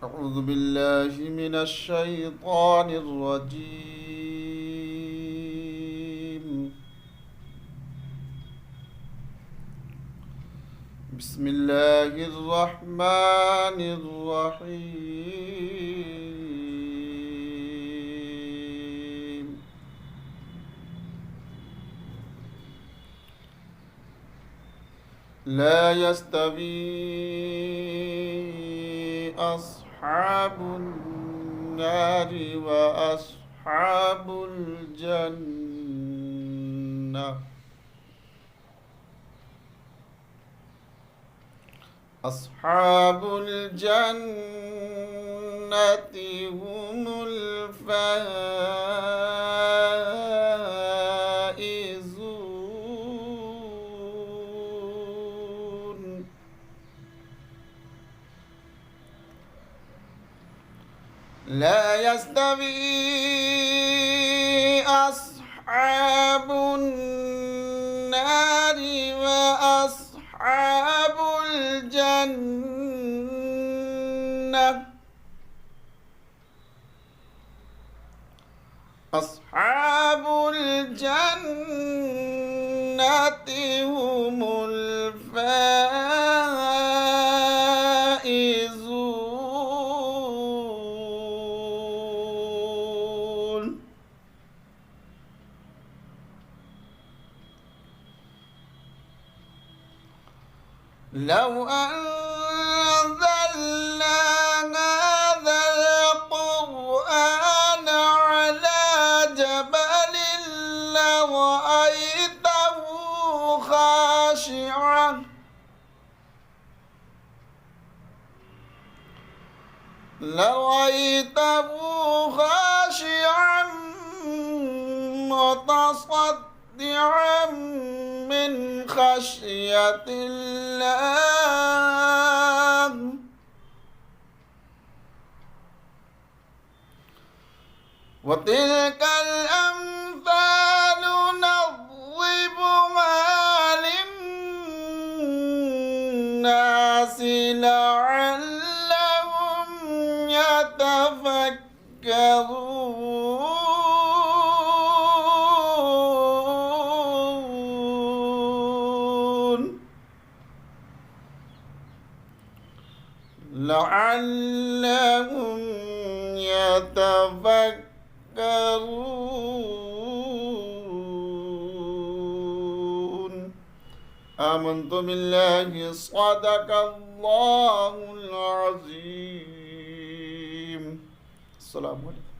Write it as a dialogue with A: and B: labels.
A: أعوذ بالله من الشيطان الرجيم. بسم الله الرحمن الرحيم. لا يستوي أصحاب النار وأصحاب الجنة. أصحاب الجنة هم الفائزون. لا يستوي أصحاب النار وأصحاب الجنة. أصحاب الجنة هم الفائزون. لو أنزلنا هذا القرآن على جبل لرأيته خاشعا متصدعا من خشية الله. وتلك الأمثال نضربها للناس لعلهم يتفكرون. لعلهم يتفكرون. آمنت بالله صدق الله العظيم. السلام عليكم.